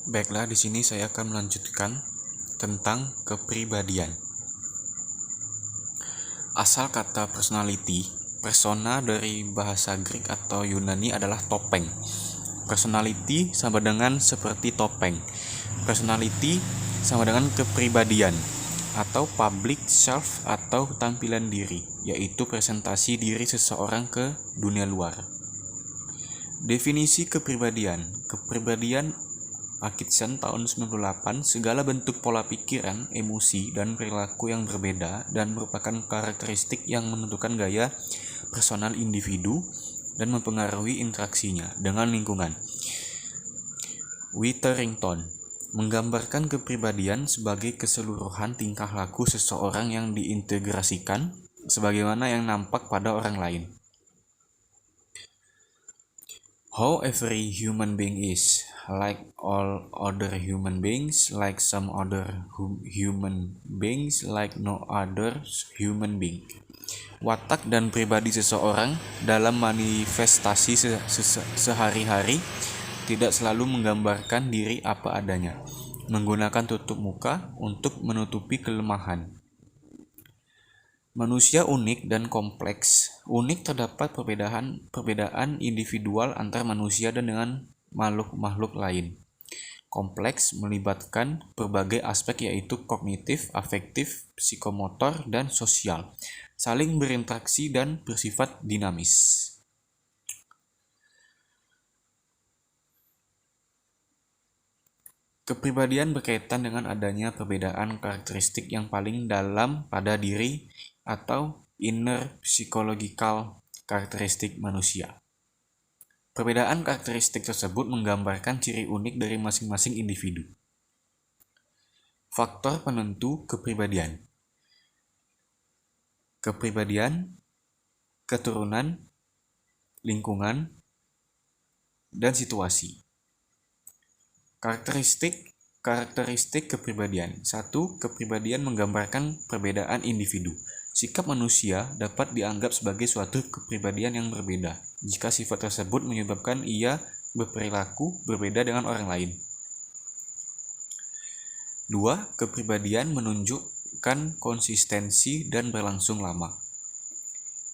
Baiklah, di sini saya akan melanjutkan tentang kepribadian. Asal kata personality, persona dari bahasa Greek atau Yunani adalah topeng. Personality sama dengan seperti topeng. Personality sama dengan kepribadian atau public self atau tampilan diri, yaitu presentasi diri seseorang ke dunia luar. Definisi kepribadian. Kepribadian Atkinson tahun 98, segala bentuk pola pikiran, emosi, dan perilaku yang berbeda dan merupakan karakteristik yang menentukan gaya personal individu dan mempengaruhi interaksinya dengan lingkungan. Witherington menggambarkan kepribadian sebagai keseluruhan tingkah laku seseorang yang diintegrasikan sebagaimana yang nampak pada orang lain. How every human being is, like all other human beings, like some other human beings, like no other human being. Watak dan pribadi seseorang dalam manifestasi sehari-hari tidak selalu menggambarkan diri apa adanya, menggunakan tutup muka untuk menutupi kelemahan. Manusia unik dan kompleks. Unik terdapat perbedaan individual antar manusia dan dengan makhluk-makhluk lain. Kompleks melibatkan berbagai aspek yaitu kognitif, afektif, psikomotor, dan sosial, saling berinteraksi dan bersifat dinamis. Kepribadian berkaitan dengan adanya perbedaan karakteristik yang paling dalam pada diri atau inner psychological karakteristik manusia. Perbedaan karakteristik tersebut menggambarkan ciri unik dari masing-masing individu. Faktor penentu kepribadian. Kepribadian, keturunan, lingkungan, dan situasi. Karakteristik kepribadian. 1. Kepribadian menggambarkan perbedaan individu. Sikap manusia dapat dianggap sebagai suatu kepribadian yang berbeda jika sifat tersebut menyebabkan ia berperilaku berbeda dengan orang lain. 2. Kepribadian menunjukkan konsistensi dan berlangsung lama.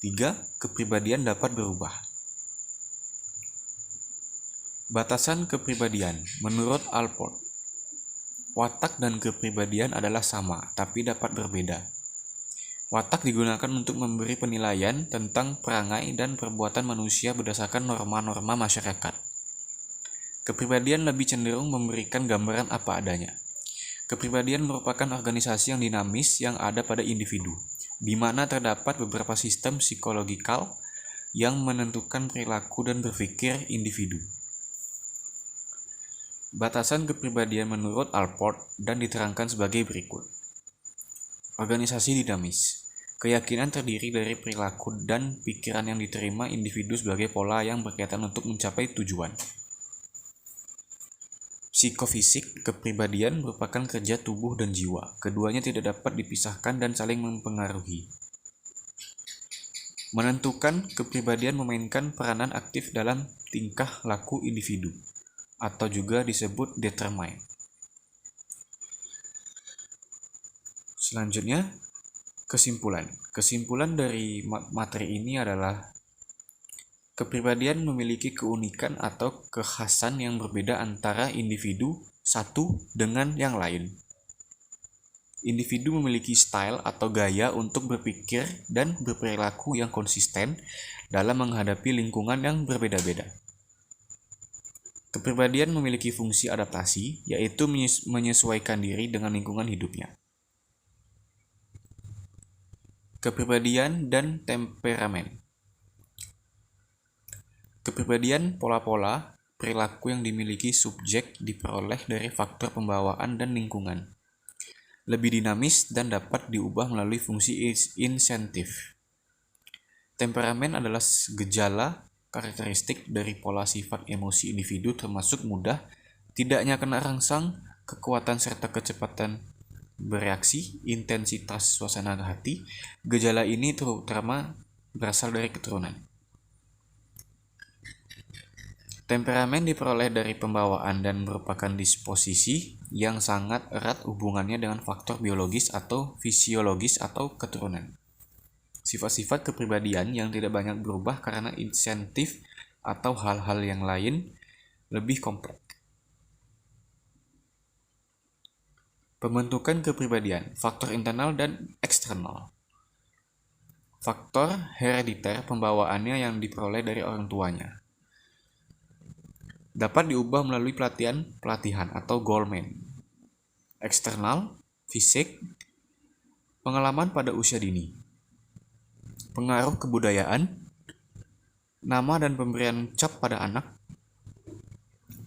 3. Kepribadian dapat berubah. Batasan kepribadian. Menurut Allport, watak dan kepribadian adalah sama, tapi dapat berbeda. Watak digunakan untuk memberi penilaian tentang perangai dan perbuatan manusia berdasarkan norma-norma masyarakat. Kepribadian lebih cenderung memberikan gambaran apa adanya. Kepribadian merupakan organisasi yang dinamis yang ada pada individu, di mana terdapat beberapa sistem psikologikal yang menentukan perilaku dan berpikir individu. Batasan kepribadian menurut Allport dan diterangkan sebagai berikut. Organisasi dinamis. Keyakinan terdiri dari perilaku dan pikiran yang diterima individu sebagai pola yang berkaitan untuk mencapai tujuan. Psikofisik kepribadian merupakan kerja tubuh dan jiwa. Keduanya tidak dapat dipisahkan dan saling mempengaruhi. Menentukan kepribadian memainkan peranan aktif dalam tingkah laku individu, atau juga disebut determine. Selanjutnya, kesimpulan. Kesimpulan dari materi ini adalah kepribadian memiliki keunikan atau kekhasan yang berbeda antara individu satu dengan yang lain. Individu memiliki style atau gaya untuk berpikir dan berperilaku yang konsisten dalam menghadapi lingkungan yang berbeda-beda. Kepribadian memiliki fungsi adaptasi, yaitu menyesuaikan diri dengan lingkungan hidupnya. Kepribadian dan temperamen. Kepribadian pola-pola perilaku yang dimiliki subjek diperoleh dari faktor pembawaan dan lingkungan. Lebih dinamis dan dapat diubah melalui fungsi insentif. Temperamen adalah gejala karakteristik dari pola sifat emosi individu termasuk mudah, tidaknya kena rangsang, kekuatan serta kecepatan bereaksi, intensitas suasana hati. Gejala ini terutama berasal dari keturunan. Temperamen diperoleh dari pembawaan dan merupakan disposisi yang sangat erat hubungannya dengan faktor biologis atau fisiologis atau keturunan. Sifat-sifat kepribadian yang tidak banyak berubah karena insentif atau hal-hal yang lain lebih kompleks. Pembentukan kepribadian, faktor internal dan eksternal. Faktor herediter pembawaannya yang diperoleh dari orang tuanya. Dapat diubah melalui pelatihan atau Goldman. Eksternal, fisik, pengalaman pada usia dini. Pengaruh kebudayaan, nama dan pemberian cap pada anak,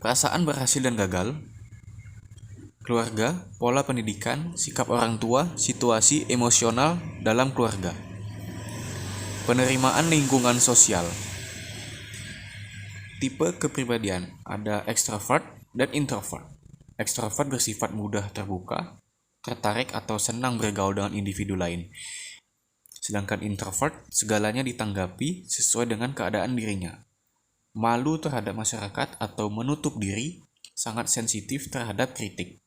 perasaan berhasil dan gagal, keluarga, pola pendidikan, sikap orang tua, situasi emosional dalam keluarga, penerimaan lingkungan sosial. Tipe kepribadian, ada ekstrovert dan introvert. Ekstrovert bersifat mudah terbuka, tertarik atau senang bergaul dengan individu lain. Sedangkan introvert, segalanya ditanggapi sesuai dengan keadaan dirinya. Malu terhadap masyarakat atau menutup diri, sangat sensitif terhadap kritik.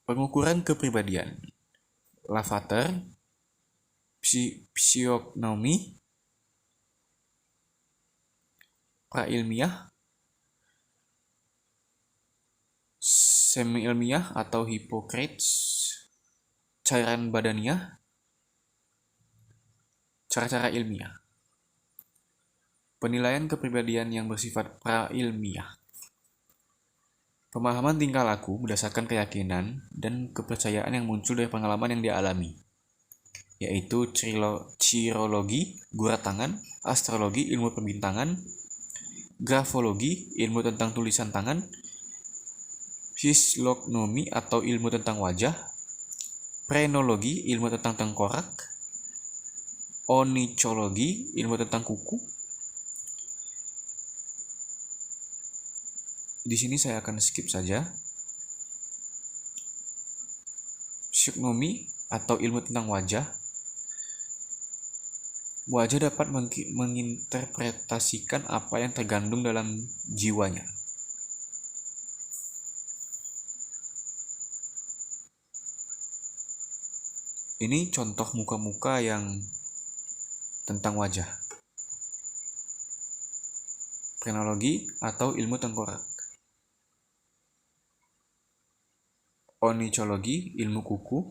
Pengukuran kepribadian, Lavater, psiognomi, prailmiah, semi-ilmiah atau Hippocrates, cairan badaniah, cara-cara ilmiah. Penilaian kepribadian yang bersifat prailmiah. Pemahaman tingkah laku berdasarkan keyakinan dan kepercayaan yang muncul dari pengalaman yang dialami, yaitu cirologi, gura tangan, astrologi, ilmu perbintangan, grafologi, ilmu tentang tulisan tangan, fisiognomi atau ilmu tentang wajah, phrenologi, ilmu tentang tengkorak, onychologi, ilmu tentang kuku. Di sini saya akan skip saja. Psiognomi atau ilmu tentang wajah. Wajah dapat menginterpretasikan apa yang tergandung dalam jiwanya. Ini contoh muka-muka yang tentang wajah. Phrenologi atau ilmu tengkorak. Onychologi, ilmu kuku.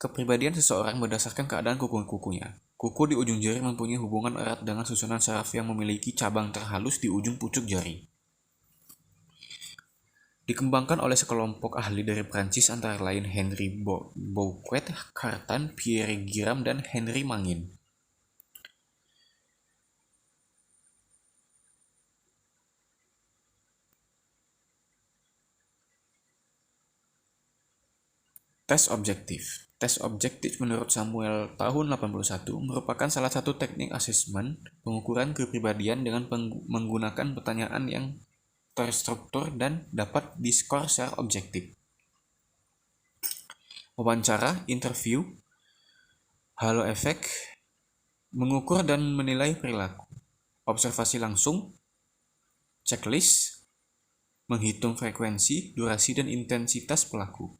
Kepribadian seseorang berdasarkan keadaan kuku-kukunya. Kuku di ujung jari mempunyai hubungan erat dengan susunan saraf yang memiliki cabang terhalus di ujung pucuk jari. Dikembangkan oleh sekelompok ahli dari Prancis antara lain Henri Bouquet, Cartan, Pierre Giram, dan Henry Mangin. Tes objektif. Tes objektif menurut Samuel tahun 81 merupakan salah satu teknik asesmen pengukuran kepribadian dengan menggunakan pertanyaan yang terstruktur dan dapat diskor secara objektif. Wawancara, interview, halo efek, mengukur dan menilai perilaku, observasi langsung, checklist, menghitung frekuensi, durasi, dan intensitas pelaku.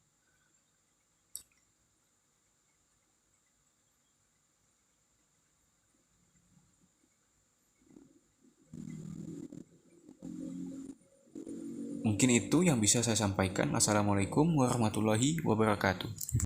Mungkin itu yang bisa saya sampaikan. Assalamualaikum warahmatullahi wabarakatuh.